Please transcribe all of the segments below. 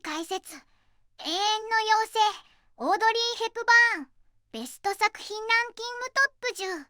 解説。永遠の妖精オードリー・ヘプバーンベスト作品ランキングトップ10。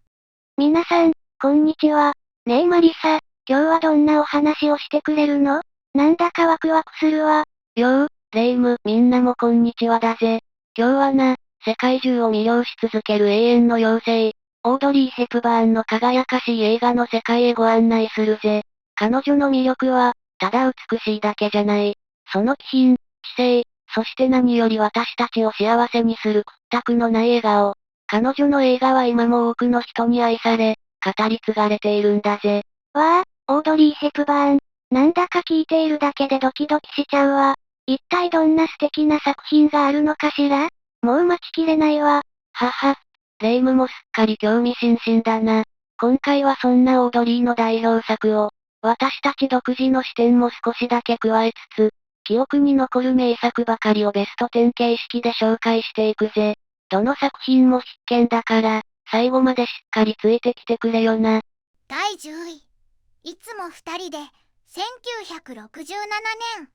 皆さん、こんにちは。ねえマリサ、今日はどんなお話をしてくれるの？なんだかワクワクするわ。よレイム、みんなもこんにちはだぜ。今日はな、世界中を魅了し続ける永遠の妖精、オードリー・ヘプバーンの輝かしい映画の世界へご案内するぜ。彼女の魅力は、ただ美しいだけじゃない。その気品、知性、そして何より私たちを幸せにする屈託のない笑顔。彼女の映画は今も多くの人に愛され、語り継がれているんだぜ。わあ、オードリー・ヘプバーン。なんだか聞いているだけでドキドキしちゃうわ。一体どんな素敵な作品があるのかしら？もう待ちきれないわ。はは。レイムもすっかり興味津々だな。今回はそんなオードリーの代表作を、私たち独自の視点も少しだけ加えつつ、記憶に残る名作ばかりをベスト10形式で紹介していくぜ。どの作品も必見だから、最後までしっかりついてきてくれよな。第10位。いつも二人で1967年。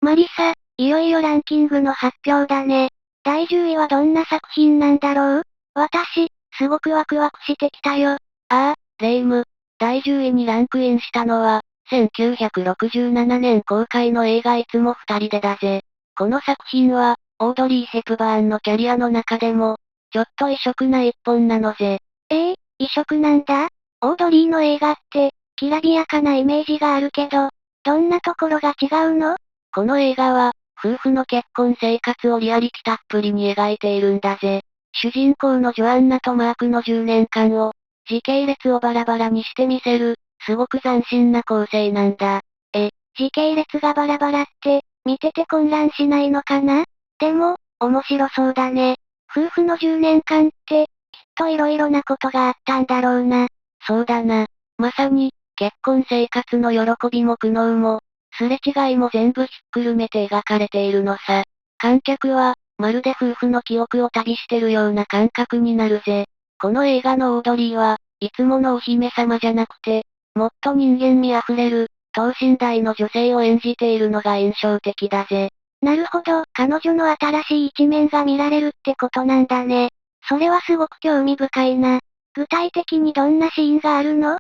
マリサ、いよいよランキングの発表だね。第10位はどんな作品なんだろう？私、すごくワクワクしてきたよ。ああ、レイム。第10位にランクインしたのは、1967年公開の映画いつも二人でだぜ。この作品は、オードリー・ヘプバーンのキャリアの中でも、ちょっと異色な一本なのぜ。異色なんだ？オードリーの映画って、きらびやかなイメージがあるけど、どんなところが違うの？この映画は、夫婦の結婚生活をリアリティたっぷりに描いているんだぜ。主人公のジョアンナとマークの10年間を、時系列をバラバラにしてみせる、すごく斬新な構成なんだ。時系列がバラバラって、見てて混乱しないのかな？でも、面白そうだね。夫婦の10年間って、きっと色々なことがあったんだろうな。そうだな。まさに、結婚生活の喜びも苦悩も、すれ違いも全部ひっくるめて描かれているのさ。観客は、まるで夫婦の記憶を旅してるような感覚になるぜ。この映画のオードリーは、いつものお姫様じゃなくて、もっと人間味あふれる、等身大の女性を演じているのが印象的だぜ。なるほど、彼女の新しい一面が見られるってことなんだね。それはすごく興味深いな。具体的にどんなシーンがあるの？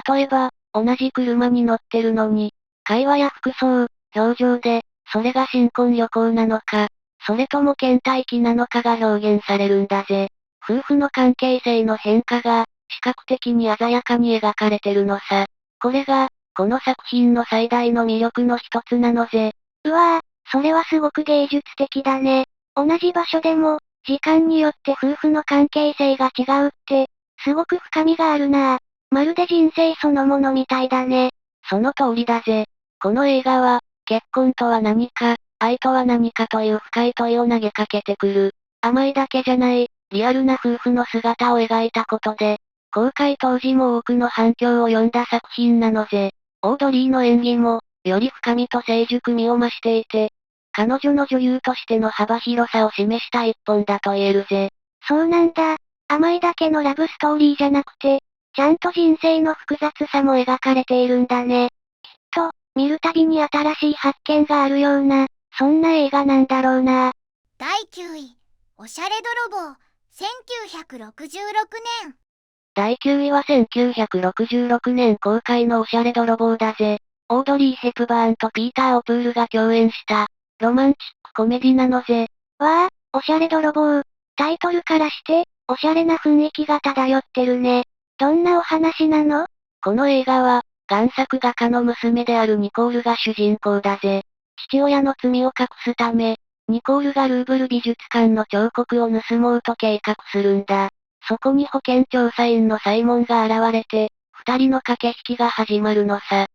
例えば、同じ車に乗ってるのに、会話や服装、表情で、それが新婚旅行なのか、それとも倦怠期なのかが表現されるんだぜ。夫婦の関係性の変化が、視覚的に鮮やかに描かれてるのさ。これが、この作品の最大の魅力の一つなのぜ。うわぁ、それはすごく芸術的だね。同じ場所でも、時間によって夫婦の関係性が違うって、すごく深みがあるなぁ。まるで人生そのものみたいだね。その通りだぜ。この映画は、結婚とは何か、愛とは何かという深い問いを投げかけてくる。甘いだけじゃない、リアルな夫婦の姿を描いたことで、公開当時も多くの反響を呼んだ作品なのぜ。オードリーの演技も、より深みと成熟味を増していて、彼女の女優としての幅広さを示した一本だと言えるぜ。そうなんだ。甘いだけのラブストーリーじゃなくて、ちゃんと人生の複雑さも描かれているんだね。きっと、見るたびに新しい発見があるような、そんな映画なんだろうな。第9位。おしゃれ泥棒1966年。第9位は1966年公開のおしゃれ泥棒だぜ。オードリー・ヘプバーンとピーター・オプールが共演した、ロマンチックコメディなのぜ。わあ、おしゃれ泥棒。タイトルからして、おしゃれな雰囲気が漂ってるね。どんなお話なの？この映画は、贋作画家の娘であるニコールが主人公だぜ。父親の罪を隠すため、ニコールがルーブル美術館の彫刻を盗もうと計画するんだ。そこに保健調査員のサイモンが現れて、二人の駆け引きが始まるのさ。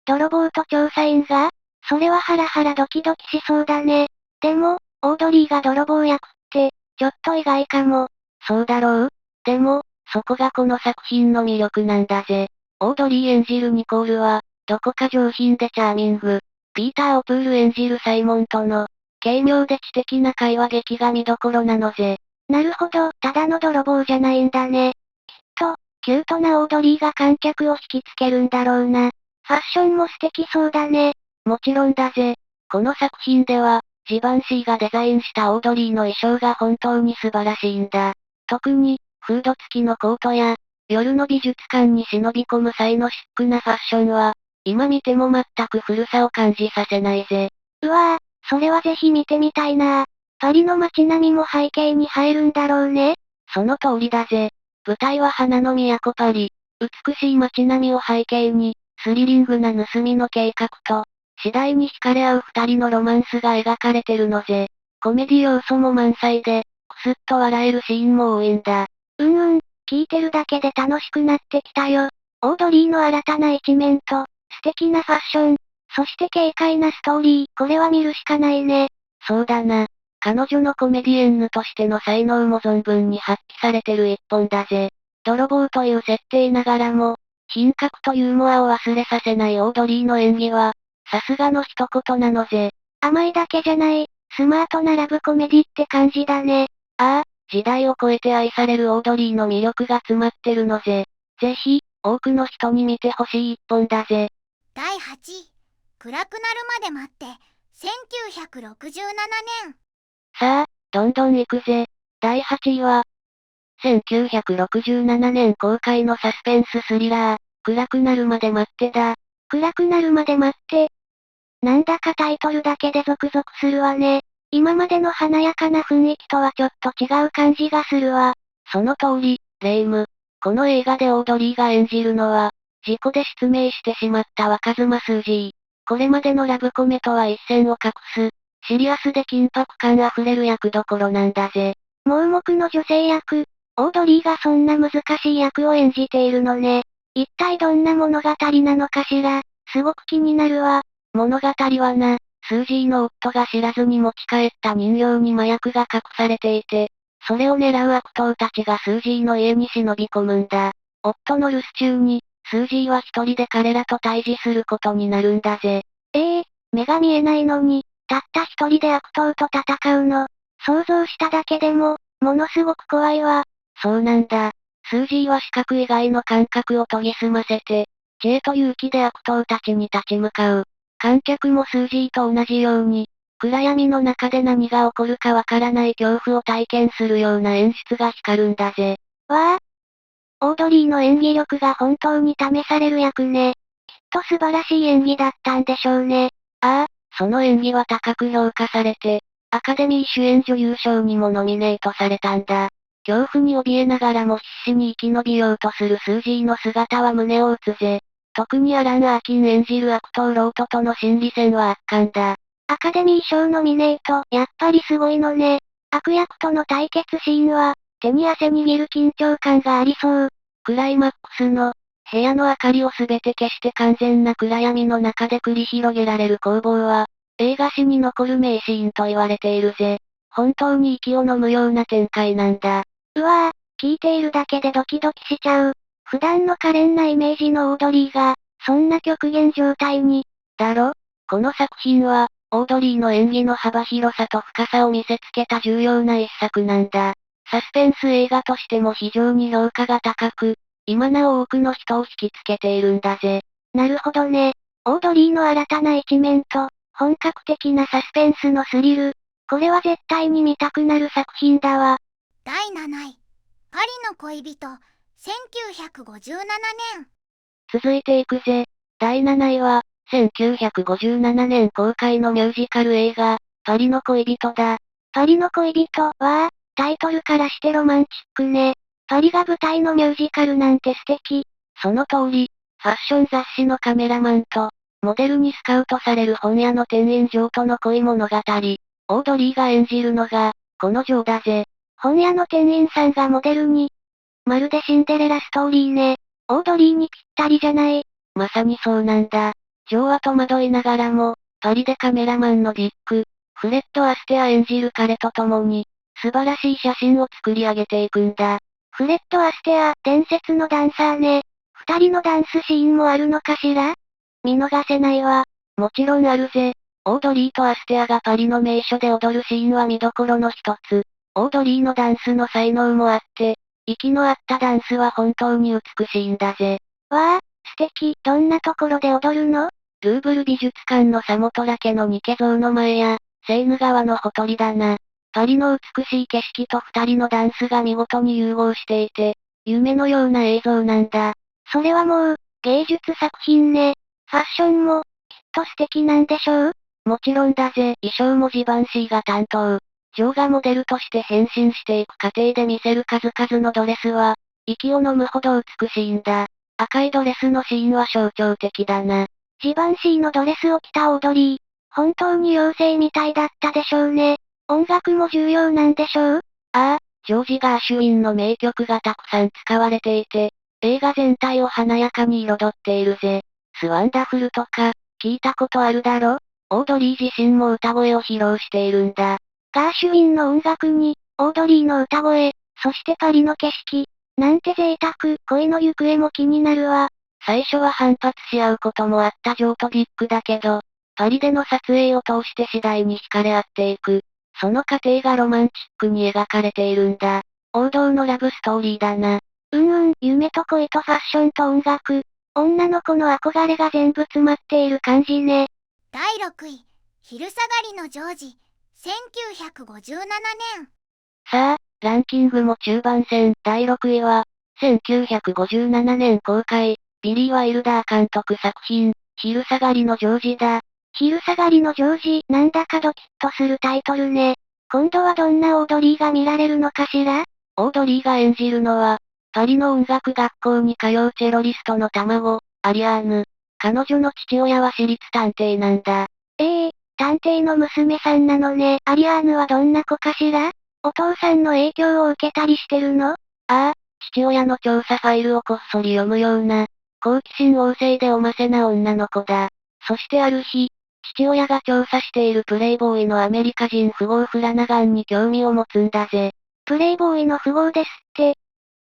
泥棒と調査員が？それはハラハラドキドキしそうだね。でも、オードリーが泥棒役って、ちょっと意外かも。そうだろう？でも、そこがこの作品の魅力なんだぜ。オードリー演じるニコールは、どこか上品でチャーミング。ピーター・オプール演じるサイモンとの、軽妙で知的な会話劇が見どころなのぜ。なるほど、ただの泥棒じゃないんだね。きっと、キュートなオードリーが観客を引きつけるんだろうな。ファッションも素敵そうだね。もちろんだぜ。この作品では、ジバンシーがデザインしたオードリーの衣装が本当に素晴らしいんだ。特に、フード付きのコートや、夜の美術館に忍び込む際のシックなファッションは、今見ても全く古さを感じさせないぜ。うわぁ、それはぜひ見てみたいな。パリの街並みも背景に入るんだろうね。その通りだぜ。舞台は花の都パリ。美しい街並みを背景に、スリリングな盗みの計画と、次第に惹かれ合う二人のロマンスが描かれてるのぜ。コメディ要素も満載で、くすっと笑えるシーンも多いんだ。聞いてるだけで楽しくなってきたよ。オードリーの新たな一面と、素敵なファッション、そして軽快なストーリー、これは見るしかないね。そうだな。彼女のコメディエンヌとしての才能も存分に発揮されてる一本だぜ。泥棒という設定ながらも、品格とユーモアを忘れさせないオードリーの演技は、さすがの一言なのぜ。甘いだけじゃない、スマートなラブコメディって感じだね。ああ、時代を超えて愛されるオードリーの魅力が詰まってるのぜ。ぜひ、多くの人に見てほしい一本だぜ。第8位、暗くなるまで待って、1967年。さあ、どんどん行くぜ。第8位は、1967年公開のサスペンススリラー、暗くなるまで待ってだ。暗くなるまで待って。なんだかタイトルだけでゾクゾクするわね。今までの華やかな雰囲気とはちょっと違う感じがするわ。その通り、レイム。この映画でオードリーが演じるのは、事故で失明してしまった若妻スージー。これまでのラブコメとは一線を画す、シリアスで緊迫感あふれる役どころなんだぜ。盲目の女性役、オードリーがそんな難しい役を演じているのね。一体どんな物語なのかしら、すごく気になるわ。物語はな、スージーの夫が知らずに持ち帰った人形に麻薬が隠されていて、それを狙う悪党たちがスージーの家に忍び込むんだ。夫の留守中に、スージーは一人で彼らと対峙することになるんだぜ。目が見えないのに、たった一人で悪党と戦うの。想像しただけでも、ものすごく怖いわ。そうなんだ。スージーは視覚以外の感覚を研ぎ澄ませて、知恵と勇気で悪党たちに立ち向かう。観客もスージーと同じように、暗闇の中で何が起こるかわからない恐怖を体験するような演出が光るんだぜ。わあ、オードリーの演技力が本当に試される役ね。きっと素晴らしい演技だったんでしょうね。ああ、その演技は高く評価されて、アカデミー主演女優賞にもノミネートされたんだ。恐怖に怯えながらも必死に生き延びようとするスージーの姿は胸を打つぜ。特にアラン・アーキン演じる悪党ロートとの心理戦は圧巻だ。アカデミー賞ノミネート、やっぱりすごいのね。悪役との対決シーンは、手に汗握る緊張感がありそう。クライマックスの、部屋の明かりをすべて消して完全な暗闇の中で繰り広げられる攻防は、映画史に残る名シーンと言われているぜ。本当に息を飲むような展開なんだ。うわぁ、聞いているだけでドキドキしちゃう。普段の可憐なイメージのオードリーが、そんな極限状態に。だろ？この作品は、オードリーの演技の幅広さと深さを見せつけた重要な一作なんだ。サスペンス映画としても非常に評価が高く、今なお多くの人を引きつけているんだぜ。なるほどね。オードリーの新たな一面と、本格的なサスペンスのスリル。これは絶対に見たくなる作品だわ。第7位、パリの恋人、1957年。続いていくぜ。第7位は、1957年公開のミュージカル映画、パリの恋人だ。パリの恋人は、タイトルからしてロマンチックね。パリが舞台のミュージカルなんて素敵。その通り、ファッション雑誌のカメラマンと、モデルにスカウトされる本屋の店員嬢との恋物語。オードリーが演じるのが、この嬢だぜ。本屋の店員さんがモデルに。まるでシンデレラストーリーね。オードリーにぴったりじゃない。まさにそうなんだ。嬢は戸惑いながらも、パリでカメラマンのディック、フレッド・アステア演じる彼と共に、素晴らしい写真を作り上げていくんだ。フレッド・アステア、伝説のダンサーね。二人のダンスシーンもあるのかしら？見逃せないわ。もちろんあるぜ。オードリーとアステアがパリの名所で踊るシーンは見どころの一つ。オードリーのダンスの才能もあって、息の合ったダンスは本当に美しいんだぜ。わあ、素敵。どんなところで踊るの？ルーブル美術館のサモトラ家のニケ像の前や、セーヌ川のほとりだな。パリの美しい景色と二人のダンスが見事に融合していて、夢のような映像なんだ。それはもう、芸術作品ね。ファッションも、きっと素敵なんでしょう？もちろんだぜ。衣装もジバンシーが担当。ジョーがモデルとして変身していく過程で見せる数々のドレスは、息を飲むほど美しいんだ。赤いドレスのシーンは象徴的だな。ジバンシーのドレスを着たオードリー。本当に妖精みたいだったでしょうね。音楽も重要なんでしょう？ああ、ジョージ・ガーシュウィンの名曲がたくさん使われていて、映画全体を華やかに彩っているぜ。スワンダフルとか、聞いたことあるだろ？オードリー自身も歌声を披露しているんだ。ガーシュウィンの音楽に、オードリーの歌声、そしてパリの景色。なんて贅沢、恋の行方も気になるわ。最初は反発し合うこともあったジョーとビッグだけど、パリでの撮影を通して次第に惹かれ合っていく。その過程がロマンチックに描かれているんだ。王道のラブストーリーだな。夢と恋とファッションと音楽。女の子の憧れが全部詰まっている感じね。第6位、昼下がりのジョージ、1957年。さあ、ランキングも中盤戦。第6位は、1957年公開、ビリー・ワイルダー監督作品、昼下がりのジョージだ。昼下がりのジョージ、なんだかドキッとするタイトルね。今度はどんなオードリーが見られるのかしら？オードリーが演じるのは、パリの音楽学校に通うチェロリストの卵、アリアーヌ。彼女の父親は私立探偵なんだ。探偵の娘さんなのね。アリアーヌはどんな子かしら？お父さんの影響を受けたりしてるの？ああ、父親の調査ファイルをこっそり読むような、好奇心旺盛でおませな女の子だ。そしてある日、父親が調査しているプレイボーイのアメリカ人富豪フラナガンに興味を持つんだぜ。プレイボーイの富豪ですって。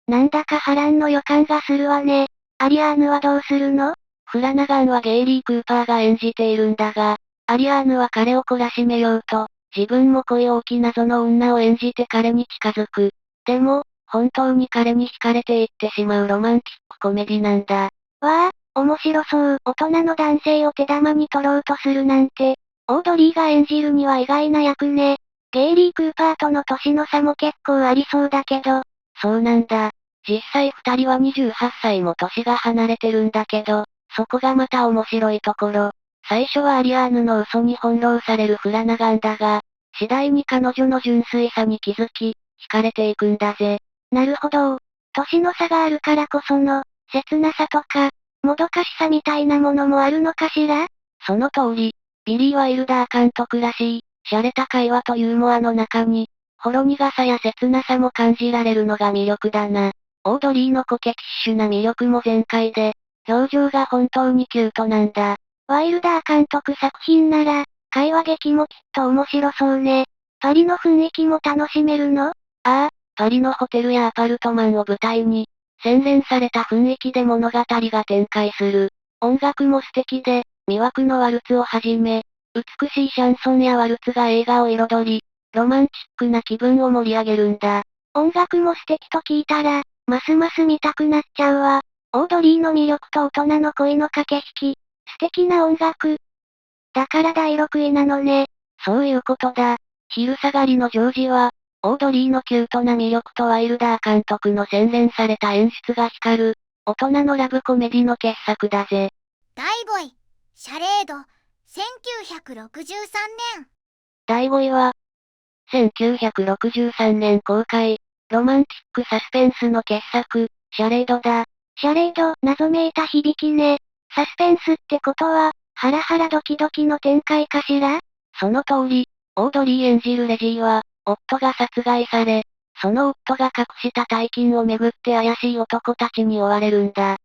なんだか波乱の予感がするわね。アリアーヌはどうするの？フラナガンはゲイリー・クーパーが演じているんだが、アリアーヌは彼を懲らしめようと、自分も恋多き謎の女を演じて彼に近づく。でも、本当に彼に惹かれていってしまうロマンチックコメディなんだ。わあ、面白そう。大人の男性を手玉に取ろうとするなんて、オードリーが演じるには意外な役ね。ゲイリー・クーパーとの年の差も結構ありそうだけど。そうなんだ。実際二人は28歳も年が離れてるんだけど、そこがまた面白いところ。最初はアリアーヌの嘘に翻弄されるフラナガンだが、次第に彼女の純粋さに気づき、惹かれていくんだぜ。なるほど。年の差があるからこその、切なさとか、もどかしさみたいなものもあるのかしら？その通り、ビリー・ワイルダー監督らしい、洒落た会話とユーモアの中に、ほろ苦さや切なさも感じられるのが魅力だな。オードリーのコケティッシュな魅力も全開で、表情が本当にキュートなんだ。ワイルダー監督作品なら、会話劇もきっと面白そうね。パリの雰囲気も楽しめるの？ああ、パリのホテルやアパルトマンを舞台に、洗練された雰囲気で物語が展開する。音楽も素敵で、魅惑のワルツをはじめ、美しいシャンソンやワルツが映画を彩り、ロマンチックな気分を盛り上げるんだ。音楽も素敵と聞いたら、ますます見たくなっちゃうわ。オードリーの魅力と大人の恋の駆け引き、素敵な音楽。だから第6位なのね。そういうことだ。昼下がりのジョージは、オードリーのキュートな魅力とワイルダー監督の洗練された演出が光る、大人のラブコメディの傑作だぜ。第5位、シャレード、1963年。第5位は、1963年公開、ロマンチックサスペンスの傑作、シャレードだ。シャレード、謎めいた響きね。サスペンスってことは、ハラハラドキドキの展開かしら？その通り、オードリー演じるレジーは、夫が殺害され、その夫が隠した大金をめぐって怪しい男たちに追われるんだ。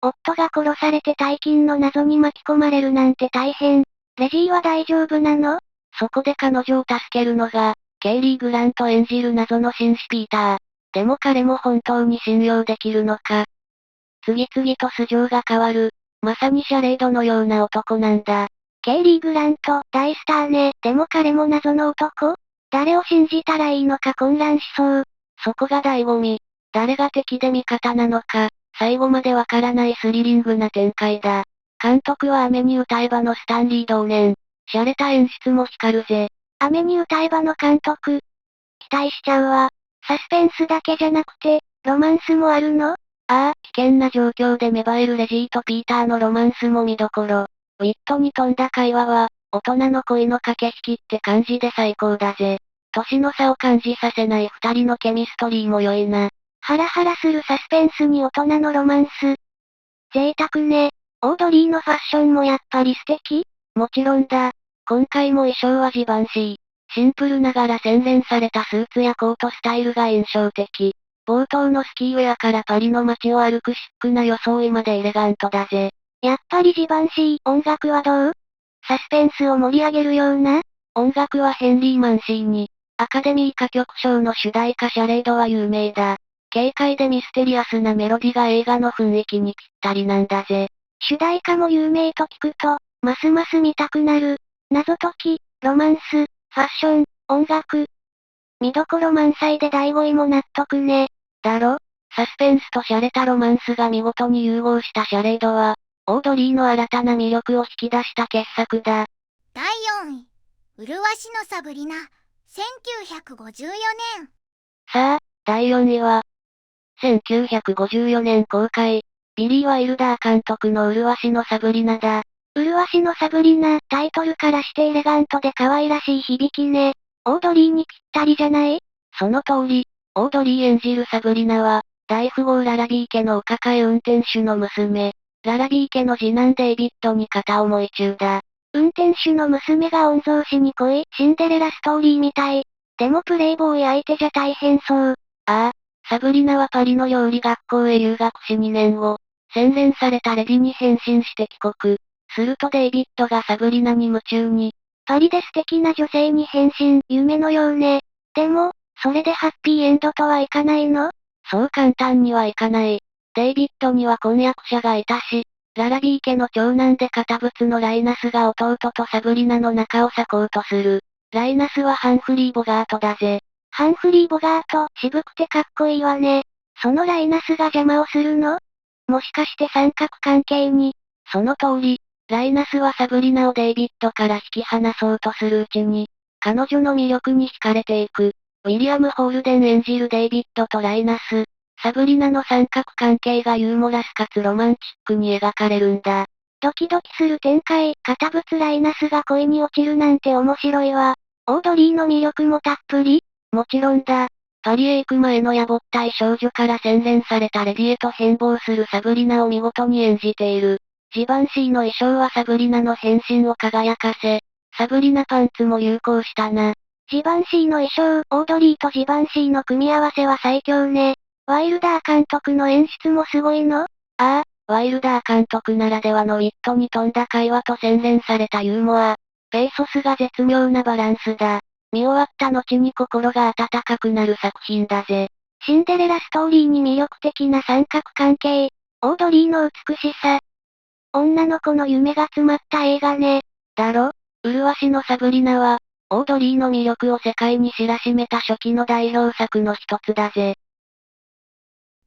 夫が殺されて大金の謎に巻き込まれるなんて大変。レジーは大丈夫なの？そこで彼女を助けるのが、ケイリー・グラント演じる謎の紳士ピーター。でも彼も本当に信用できるのか。次々と素性が変わる、まさにシャレードのような男なんだ。ケイリー・グラント、大スターね。でも彼も謎の男？誰を信じたらいいのか混乱しそう。そこが醍醐味。誰が敵で味方なのか、最後までわからないスリリングな展開だ。監督は雨に歌えばのスタンリー同年。洒落た演出も光るぜ。雨に歌えばの監督。期待しちゃうわ。サスペンスだけじゃなくて、ロマンスもあるの？ああ、危険な状況で芽生えるレジーとピーターのロマンスも見どころ。ウィットに富んだ会話は、大人の恋の駆け引きって感じで最高だぜ。年の差を感じさせない二人のケミストリーも良いな。ハラハラするサスペンスに大人のロマンス。贅沢ね。オードリーのファッションもやっぱり素敵？もちろんだ。今回も衣装はジバンシー。シンプルながら洗練されたスーツやコートスタイルが印象的。冒頭のスキーウェアからパリの街を歩くシックな装いまでエレガントだぜ。やっぱりジバンシー。音楽はどう？サスペンスを盛り上げるような？音楽はヘンリー・マンシーニ。アカデミー歌曲賞の主題歌シャレードは有名だ。軽快でミステリアスなメロディが映画の雰囲気にぴったりなんだぜ。主題歌も有名と聞くと、ますます見たくなる。謎解き、ロマンス、ファッション、音楽。見どころ満載で第5位も納得ね。だろ？サスペンスと洒落たロマンスが見事に融合したシャレードは、オードリーの新たな魅力を引き出した傑作だ。第4位、麗しのサブリナ、1954年。さあ、第4位は、1954年公開、ビリー・ワイルダー監督の麗しのサブリナだ。麗しのサブリナ、タイトルからしてエレガントで可愛らしい響きね。オードリーにぴったりじゃない？その通り、オードリー演じるサブリナは、大富豪ララビー家のお抱え運転手の娘。ララビー家の次男デイビッドに片思い中だ。運転手の娘が御曹司に恋、シンデレラストーリーみたい。でもプレイボーイ相手じゃ大変そう。ああ、サブリナはパリの料理学校へ留学し2年後、洗練されたレディに変身して帰国。するとデイビッドがサブリナに夢中に。パリで素敵な女性に変身、夢のようね。でも、それでハッピーエンドとはいかないの？そう簡単にはいかない。デイビッドには婚約者がいたし、ララビー家の長男で堅物のライナスが弟とサブリナの仲を裂こうとする。ライナスはハンフリー・ボガートだぜ。ハンフリー・ボガート、渋くてかっこいいわね。そのライナスが邪魔をするの？もしかして三角関係に？その通り、ライナスはサブリナをデイビッドから引き離そうとするうちに、彼女の魅力に惹かれていく。ウィリアム・ホールデン演じるデイビッドとライナス、サブリナの三角関係がユーモラスかつロマンチックに描かれるんだ。ドキドキする展開、堅物ライナスが恋に落ちるなんて面白いわ。オードリーの魅力もたっぷり？もちろんだ。パリへ行く前の野暮ったい少女から洗練されたレディへと変貌するサブリナを見事に演じている。ジバンシーの衣装はサブリナの変身を輝かせ、サブリナパンツも流行したな。ジバンシーの衣装、オードリーとジバンシーの組み合わせは最強ね。ワイルダー監督の演出もすごいの？ああ、ワイルダー監督ならではのウィットに富んだ会話と洗練されたユーモア。ペイソスが絶妙なバランスだ。見終わった後に心が温かくなる作品だぜ。シンデレラストーリーに魅力的な三角関係。オードリーの美しさ。女の子の夢が詰まった映画ね。だろ？麗しのサブリナは、オードリーの魅力を世界に知らしめた初期の代表作の一つだぜ。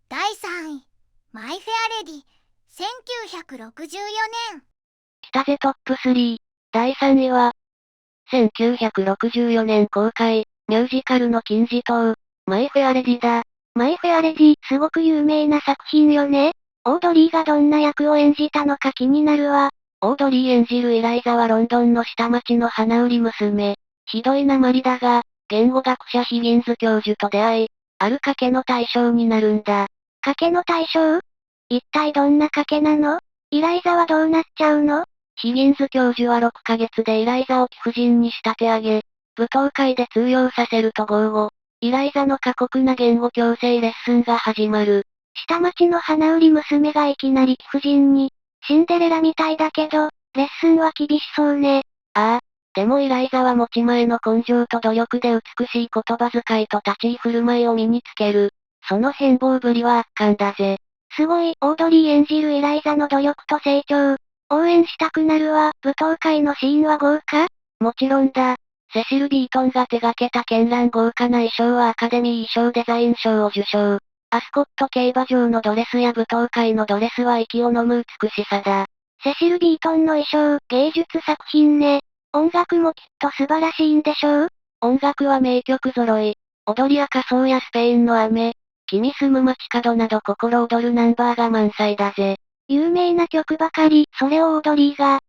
第3位、マイ・フェア・レディ、1964年。来たぜトップ3。第3位は、1964年公開、ミュージカルの金字塔、マイ・フェア・レディだ。マイ・フェア・レディ、すごく有名な作品よね。オードリーがどんな役を演じたのか気になるわ。オードリー演じるイライザはロンドンの下町の花売り娘。ひどい訛りだが、言語学者ヒギンズ教授と出会い、ある賭けの対象になるんだ。賭けの対象？一体どんな賭けなの？イライザはどうなっちゃうの？ヒギンズ教授は6ヶ月でイライザを貴婦人に仕立て上げ、舞踏会で通用させると豪語。イライザの過酷な言語矯正レッスンが始まる。下町の花売り娘がいきなり貴婦人に、シンデレラみたいだけど、レッスンは厳しそうね。ああ、でもイライザは持ち前の根性と努力で美しい言葉遣いと立ち居振る舞いを身につける。その変貌ぶりは圧巻だぜ。すごい、オードリー演じるイライザの努力と成長。応援したくなるわ。舞踏会のシーンは豪華？もちろんだ。セシル・ビートンが手掛けた絢爛豪華な衣装はアカデミー衣装デザイン賞を受賞。アスコット競馬場のドレスや舞踏会のドレスは息を飲む美しさだ。セシル・ビートンの衣装、芸術作品ね。音楽もきっと素晴らしいんでしょう？音楽は名曲揃い。踊りや仮装やスペインの雨、君住む街角など心躍るナンバーが満載だぜ。有名な曲ばかり、それをオードリーが。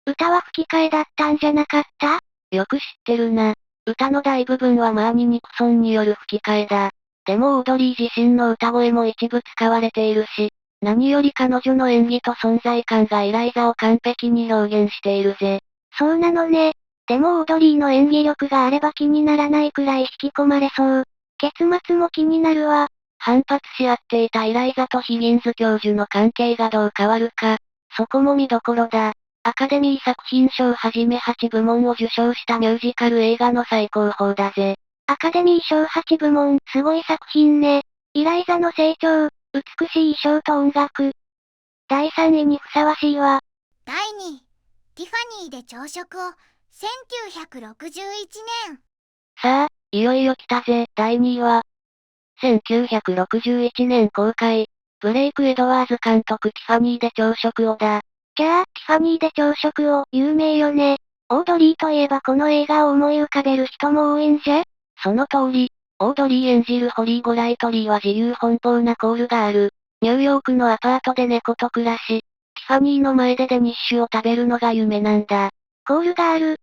歌は吹き替えだったんじゃなかった？よく知ってるな。歌の大部分はマーニ・ニクソンによる吹き替えだ。でもオードリー自身の歌声も一部使われているし、何より彼女の演技と存在感がイライザを完璧に表現しているぜ。そうなのね。でもオードリーの演技力があれば気にならないくらい引き込まれそう。結末も気になるわ。反発し合っていたイライザとヒギンズ教授の関係がどう変わるか、そこも見どころだ。アカデミー作品賞はじめ8部門を受賞したミュージカル映画の最高峰だぜ。アカデミー賞8部門、すごい作品ね。イライザの成長、美しい衣装と音楽。第3位にふさわしいわ。第2位、ティファニーで朝食を、1961年。さあ、いよいよ来たぜ。第2位は、1961年公開、ブレイク・エドワーズ監督ティファニーで朝食をだ。キャー、ティファニーで朝食を、有名よね。オードリーといえばこの映画を思い浮かべる人も多いんじゃ？その通り、オードリー演じるホリー・ゴライトリーは自由奔放なコールがある。ニューヨークのアパートで猫と暮らし、ティファニーの前でデニッシュを食べるのが夢なんだ。コールがある。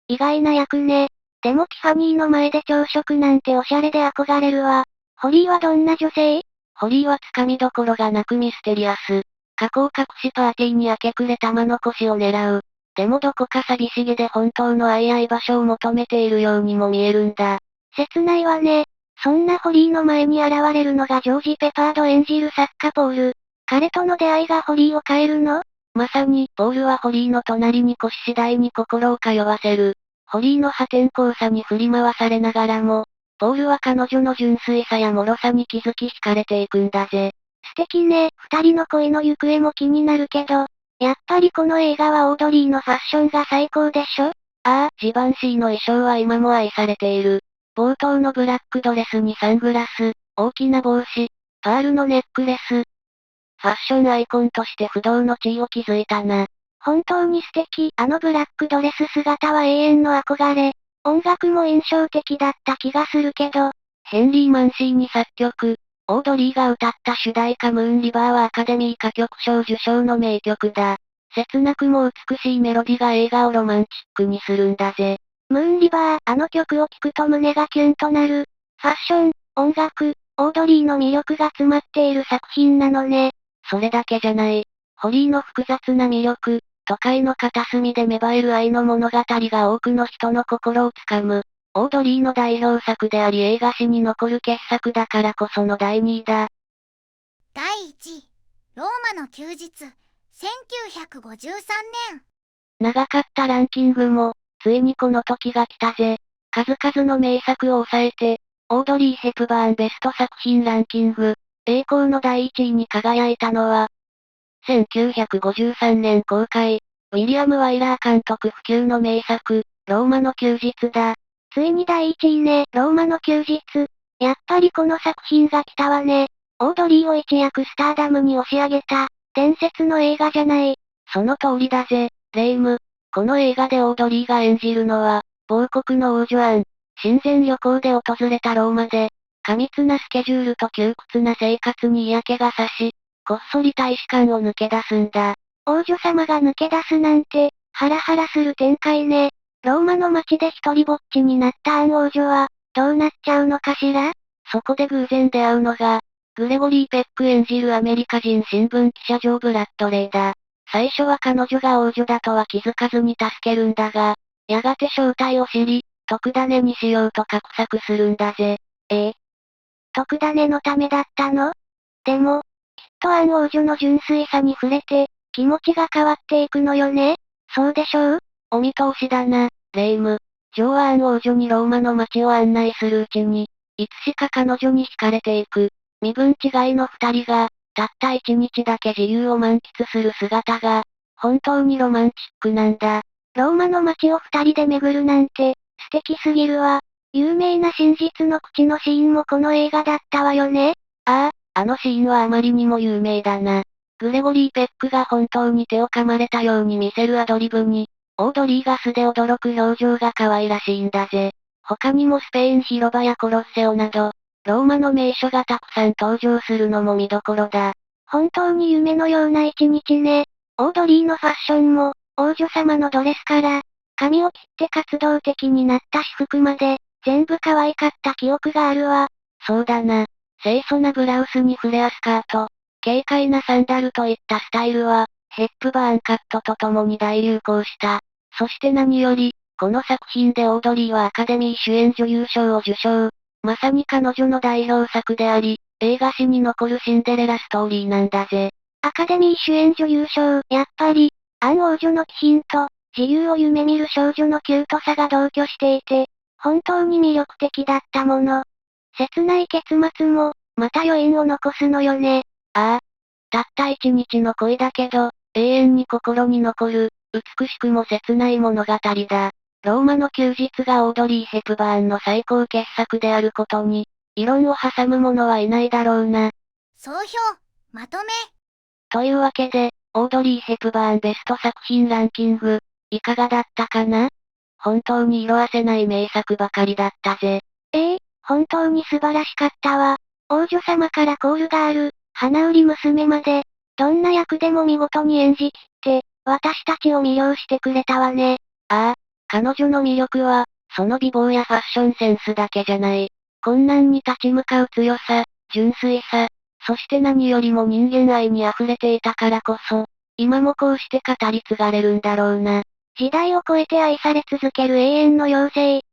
意外な役ね。でもティファニーの前で朝食なんておしゃれで憧れるわ。ホリーはどんな女性？ホリーはつかみどころがなくミステリアス。過去を隠しパーティーに明け暮れ玉の腰を狙う。でもどこか寂しげで本当の愛や居場所を求めているようにも見えるんだ。切ないわね。そんなホリーの前に現れるのがジョージ・ペパード演じる作家ポール。彼との出会いがホリーを変えるの？まさに、ポールはホリーの隣に越し次第に心を通わせる。ホリーの破天荒さに振り回されながらも、ポールは彼女の純粋さや脆さに気づき惹かれていくんだぜ。素敵ね。二人の恋の行方も気になるけど、やっぱりこの映画はオードリーのファッションが最高でしょ？ああ、ジバンシーの衣装は今も愛されている。冒頭のブラックドレスにサングラス、大きな帽子、パールのネックレス。ファッションアイコンとして不動の地位を築いたな。本当に素敵。あのブラックドレス姿は永遠の憧れ。音楽も印象的だった気がするけど、ヘンリー・マンシーに作曲、オードリーが歌った主題歌ムーンリバーはアカデミー歌曲賞受賞の名曲だ。切なくも美しいメロディが映画をロマンチックにするんだぜ。ムーンリバー、あの曲を聴くと胸がキュンとなる。ファッション、音楽、オードリーの魅力が詰まっている作品なのね。それだけじゃない。ホリーの複雑な魅力、都会の片隅で芽生える愛の物語が多くの人の心をつかむ。オードリーの代表作であり映画史に残る傑作だからこその第2位だ。第1位、ローマの休日、1953年。長かったランキングも、ついにこの時が来たぜ。数々の名作を抑えて、オードリー・ヘプバーンベスト作品ランキング、栄光の第1位に輝いたのは、1953年公開、ウィリアム・ワイラー監督不朽の名作、ローマの休日だ。ついに第1位ね、ローマの休日。やっぱりこの作品が来たわね。オードリーを一躍スターダムに押し上げた、伝説の映画じゃない。その通りだぜ、レイム。この映画でオードリーが演じるのは、亡国の王女アン。親善旅行で訪れたローマで、過密なスケジュールと窮屈な生活に嫌気がさし、こっそり大使館を抜け出すんだ。王女様が抜け出すなんて、ハラハラする展開ね。ローマの街で一人ぼっちになったアン王女は、どうなっちゃうのかしら？そこで偶然出会うのが、グレゴリー・ペック演じるアメリカ人新聞記者ジョー・ブラッドレイだ。最初は彼女が王女だとは気づかずに助けるんだが、やがて正体を知り、特ダネにしようと画策するんだぜ。特ダネのためだったの？でも、きっとアン王女の純粋さに触れて、気持ちが変わっていくのよね？そうでしょう？お見通しだな、レイム。ジョーはアン王女にローマの街を案内するうちに、いつしか彼女に惹かれていく。身分違いの二人が、たった一日だけ自由を満喫する姿が、本当にロマンチックなんだ。ローマの街を二人で巡るなんて、素敵すぎるわ。有名な真実の口のシーンもこの映画だったわよね。ああ、あのシーンはあまりにも有名だな。グレゴリー・ペックが本当に手を噛まれたように見せるアドリブに、オードリーが素で驚く表情が可愛らしいんだぜ。他にもスペイン広場やコロッセオなど、ローマの名所がたくさん登場するのも見どころだ。本当に夢のような一日ね。オードリーのファッションも、王女様のドレスから、髪を切って活動的になった私服まで、全部可愛かった記憶があるわ。そうだな。清楚なブラウスにフレアスカート、軽快なサンダルといったスタイルは、ヘップバーンカットと共に大流行した。そして何より、この作品でオードリーはアカデミー主演女優賞を受賞。まさに彼女の代表作であり、映画史に残るシンデレラストーリーなんだぜ。アカデミー主演女優賞、やっぱり、アン王女の気品と、自由を夢見る少女のキュートさが同居していて、本当に魅力的だったもの。切ない結末も、また余韻を残すのよね。ああ。たった一日の恋だけど、永遠に心に残る、美しくも切ない物語だ。ローマの休日がオードリー・ヘプバーンの最高傑作であることに、異論を挟む者はいないだろうな。総評、まとめ。というわけで、オードリー・ヘプバーンベスト作品ランキング、いかがだったかな？本当に色褪せない名作ばかりだったぜ。本当に素晴らしかったわ。王女様からコールがある、花売り娘まで、どんな役でも見事に演じきって、私たちを魅了してくれたわね。ああ、彼女の魅力は、その美貌やファッションセンスだけじゃない。困難に立ち向かう強さ、純粋さ、そして何よりも人間愛に溢れていたからこそ、今もこうして語り継がれるんだろうな。時代を超えて愛され続ける永遠の妖精。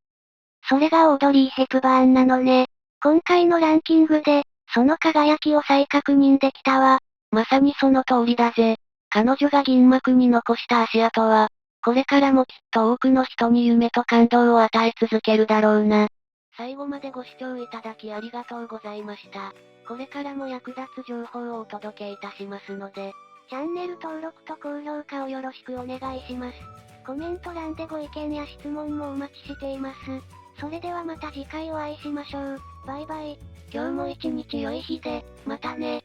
それがオードリー・ヘプバーンなのね。今回のランキングで、その輝きを再確認できたわ。まさにその通りだぜ。彼女が銀幕に残した足跡は、これからもきっと多くの人に夢と感動を与え続けるだろうな。最後までご視聴いただきありがとうございました。これからも役立つ情報をお届けいたしますので、チャンネル登録と高評価をよろしくお願いします。コメント欄でご意見や質問もお待ちしています。それではまた次回お会いしましょう。バイバイ。今日も一日良い日で、またね。